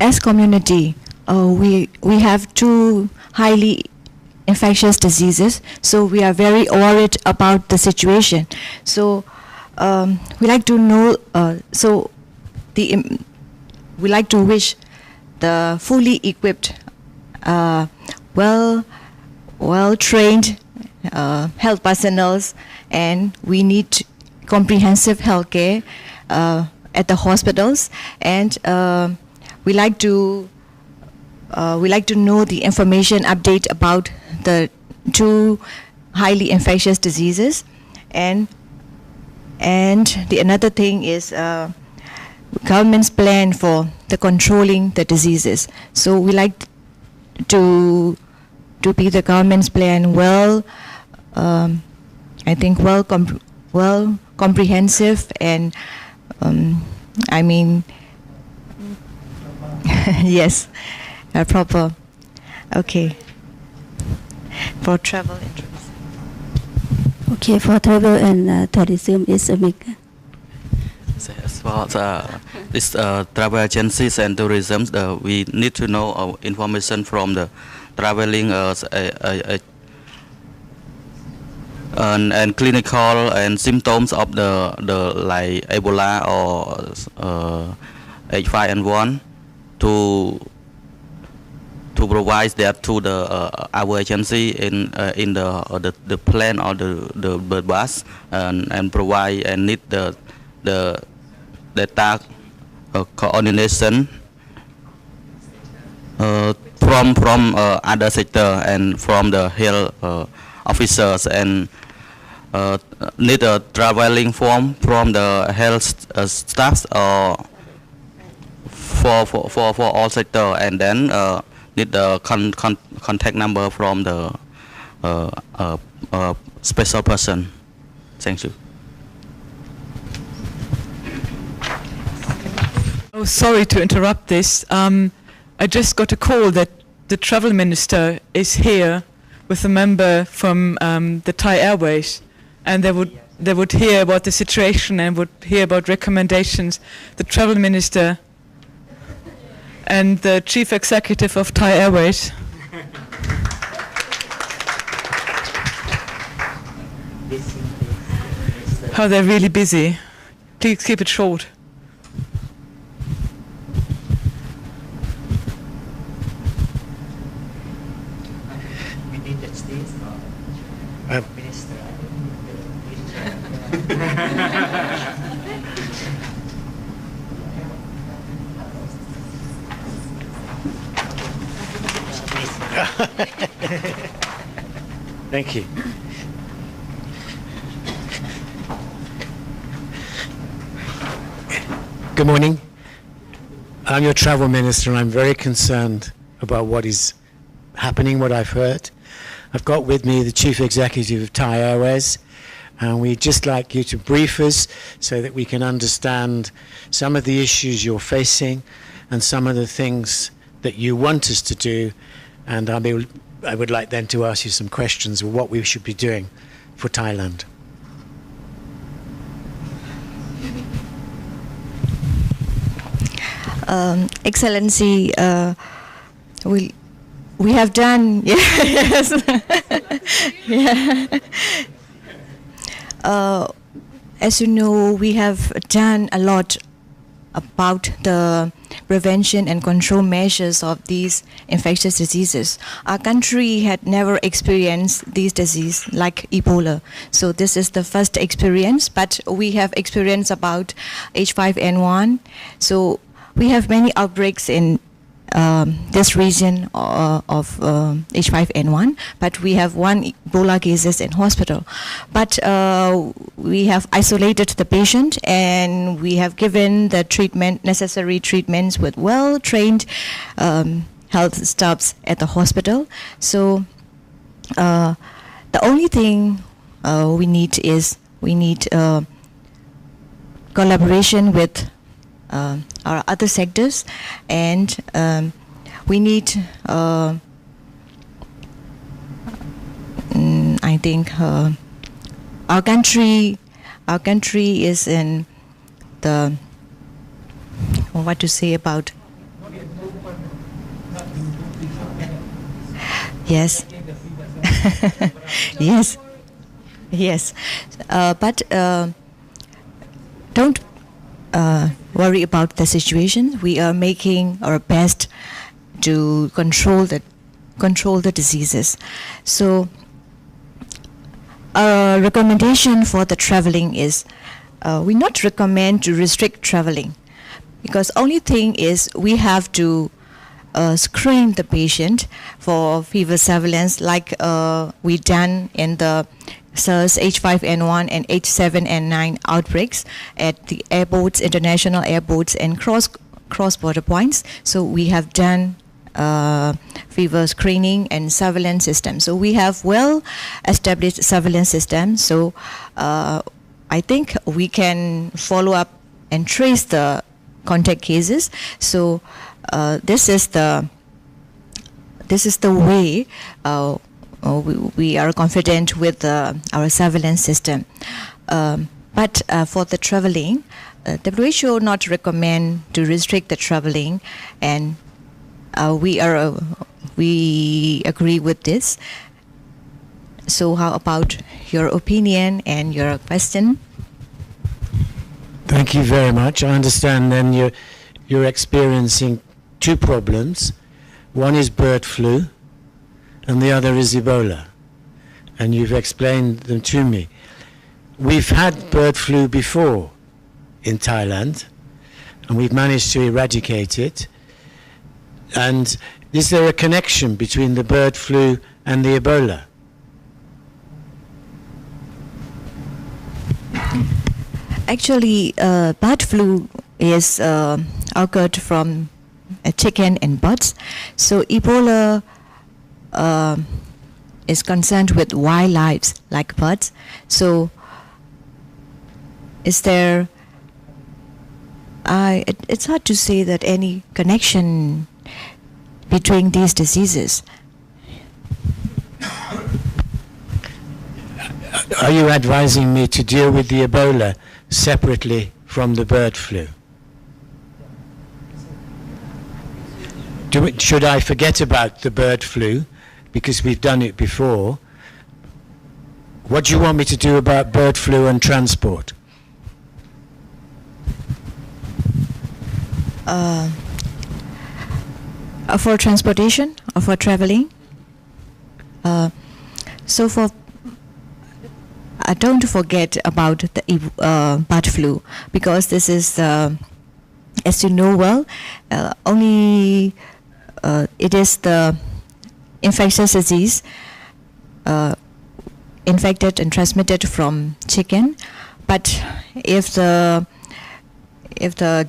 as community, we have two highly infectious diseases, so we are very worried about the situation. So we like to know. We like to wish the fully equipped, well-trained health personnel, and we need comprehensive health care at the hospitals, and we like to know the information update about the two highly infectious diseases, and the another thing is government's plan for the controlling the diseases. So we like to be the government's plan I think comprehensive, and I mean yes, proper. Okay. For travel and tourism. Okay, for travel and tourism is a big. As for this travel agencies and tourism, we need to know information from the traveling and clinical and symptoms of the like Ebola or H5N1 to provide that to the our agency in the plan or the bus, and provide and need the data coordination from other sector and from the health officers, and need a traveling form from the health staffs or for all sector, and then need the contact number from the special person. Thank you. Oh, sorry to interrupt this. I just got a call that the travel minister is here with a member from the Thai Airways, and they would hear about the situation and would hear about recommendations. The travel minister and the chief executive of Thai Airways. How they're really busy. Please keep it short. Thank you. Good morning. I'm your travel minister, and I'm very concerned about what is happening, what I've heard. I've got with me the Chief Executive of Thai Airways, and we'd just like you to brief us so that we can understand some of the issues you're facing and some of the things that you want us to do. And I would like then to ask you some questions of what we should be doing for Thailand. Excellency, we have done, yes. Yeah. As you know, we have done a lot about the prevention and control measures of these infectious diseases. Our country had never experienced these diseases like Ebola. So this is the first experience, but we have experience about H5N1. So we have many outbreaks in this region of H5N1, but we have one Ebola cases in hospital. But we have isolated the patient, and we have given the necessary treatments with well-trained health staffs at the hospital. So the only thing we need is collaboration with our other sectors, and we need I think our country is in the what to say about Yes. Yes. Yes. But don't worry about the situation. We are making our best to control the diseases. So our recommendation for the traveling is we not recommend to restrict traveling, because only thing is we have to screen the patient for fever surveillance, like we done in the SARS H5N1 and H7N9 outbreaks at the airports, international airports, and cross-border points. So we have done fever screening and surveillance system. So we have well-established surveillance system. So I think we can follow up and trace the contact cases. So this is the way we are confident with our surveillance system. But for the traveling, WHO not recommend to restrict the traveling, and we agree with this. So how about your opinion and your question? Thank you very much. I understand then you're experiencing two problems. One is bird flu and the other is Ebola. And you've explained them to me. We've had bird flu before in Thailand and we've managed to eradicate it. And is there a connection between the bird flu and the Ebola? Actually, bird flu is occurred from chicken and birds. So Ebola is concerned with wildlife like birds. So is there? It's hard to say that any connection between these diseases. Are you advising me to deal with the Ebola separately from the bird flu? Should I forget about the bird flu because we've done it before? What do you want me to do about bird flu and transport? For transportation or for traveling? So for don't forget about the bird flu, because this is, as you know well, only it is the infectious disease infected and transmitted from chicken. But if the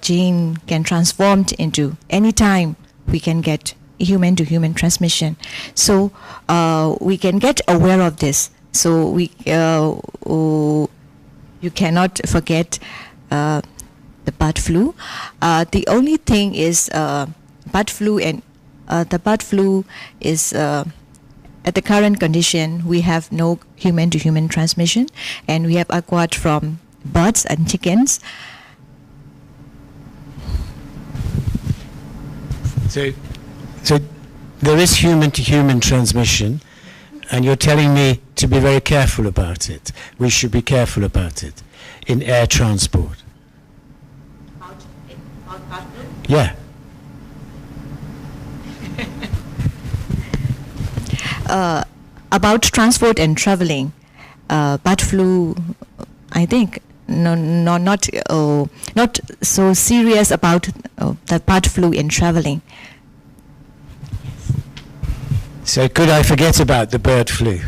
gene can transform into any time, we can get human to human transmission. So we can get aware of this. So we you cannot forget the bird flu. The only thing is bird flu, and the bird flu is at the current condition we have no human to human transmission, and we have acquired from birds and chickens. So there is human to human transmission, and you're telling me to be very careful about it. We should be careful about it in air transport. Yeah. About transport and traveling, bird flu, I think not so serious about the bird flu in traveling. So could I forget about the bird flu?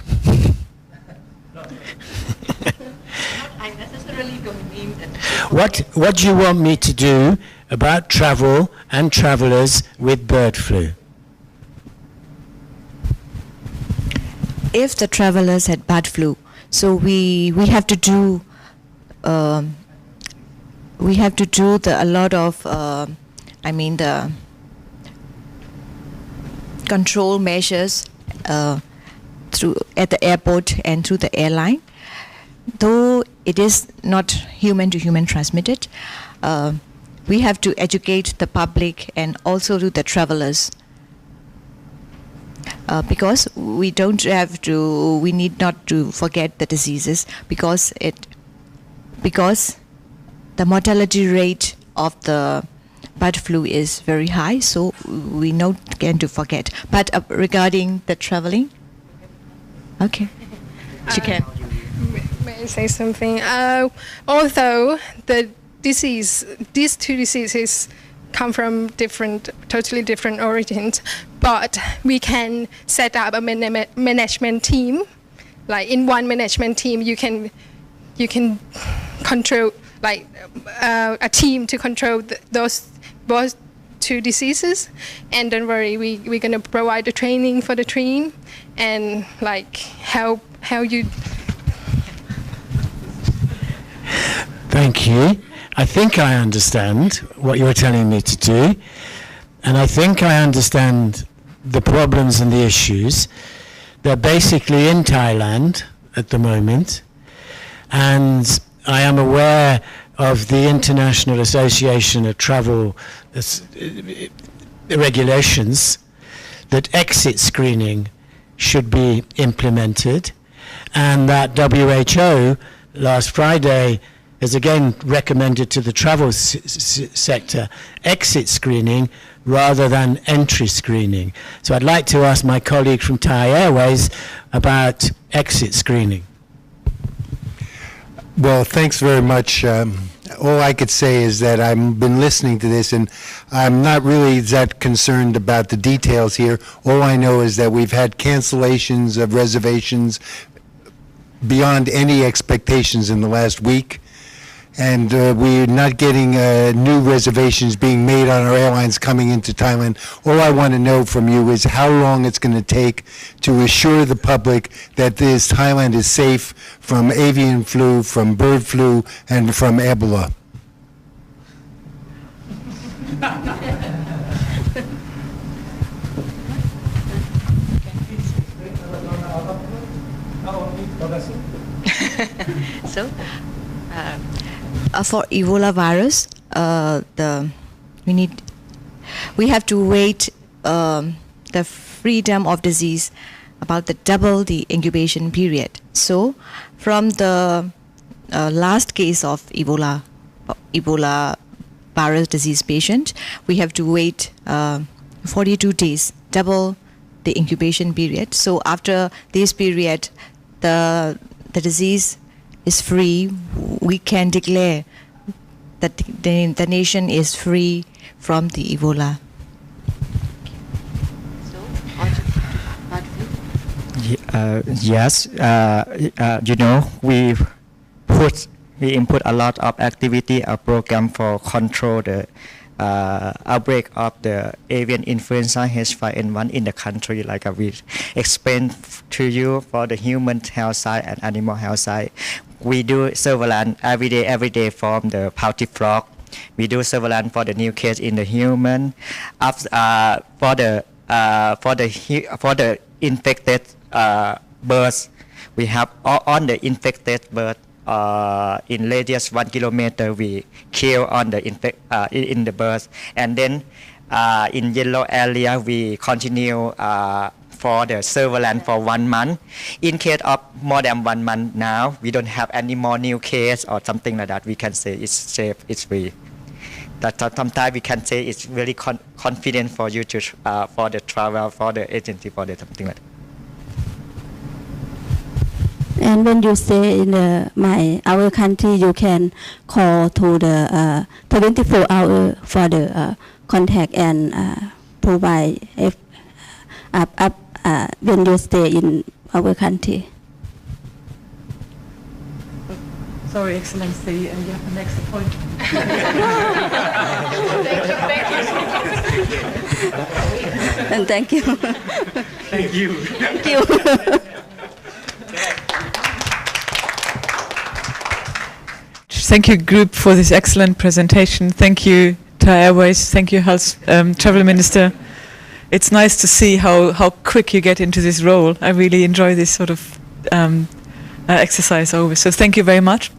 I necessarily don't mean that. What do you want me to do about travel and travelers with bird flu? If the travelers had bird flu, so we have to do a lot of the control measures through at the airport and through the airline. Though it is not human to human transmitted, we have to educate the public and also to the travelers. because we need not to forget the diseases, because the mortality rate of the bird flu is very high, so we not going to forget. But regarding the traveling, okay, you can. May I say something? Although these two diseases come from totally different origins, but we can set up a management team. Like in one management team, you can control like a team to control both two diseases. And don't worry, we're gonna provide the training for the team and like how you. Thank you. I think I understand what you're telling me to do, and I think I understand the problems and the issues. They're basically in Thailand at the moment, and I am aware of the International Association of Travel regulations that exit screening should be implemented, and that WHO last Friday has again recommended to the travel sector exit screening rather than entry screening. So I'd like to ask my colleague from Thai Airways about exit screening. Well, thanks very much. All I could say is that I've been listening to this, and I'm not really that concerned about the details here. All I know is that we've had cancellations of reservations beyond any expectations in the last week. And we're not getting new reservations being made on our airlines coming into Thailand. All I want to know from you is how long it's going to take to assure the public that this Thailand is safe from avian flu, from bird flu, and from Ebola. So, for Ebola virus, we have to wait the freedom of disease about double the incubation period. So, from the last case of Ebola virus disease patient, we have to wait 42 days, double the incubation period. So, after this period, the disease is free, we can declare that the nation is free from the Ebola. Yes, we input a lot of activity, a program for control the outbreak of the avian influenza H5N1 in the country, like we explained to you for the human health side and animal health side. We do surveillance every day from the pouty frog. We do surveillance for the new case in the human. For the infected birds, we have on the infected bird in radius 1 kilometer. We kill on the in the birds, and then in yellow area we continue for the surveillance for 1 month. In case of more than 1 month now, we don't have any more new case or something like that. We can say it's safe, it's free. That sometimes we can say it's really confident for you to for the travel, for the agency, for the something like that. And when you stay in our country, you can call to the 24 hour for the contact and provide when you stay in our country. Sorry, Excellency, you have the next appointment. And thank you. Thank you. Thank you. Thank you, group, for this excellent presentation. Thank you, Thai Airways. Thank you, Travel Minister. It's nice to see how quick you get into this role. I really enjoy this sort of exercise always. So thank you very much.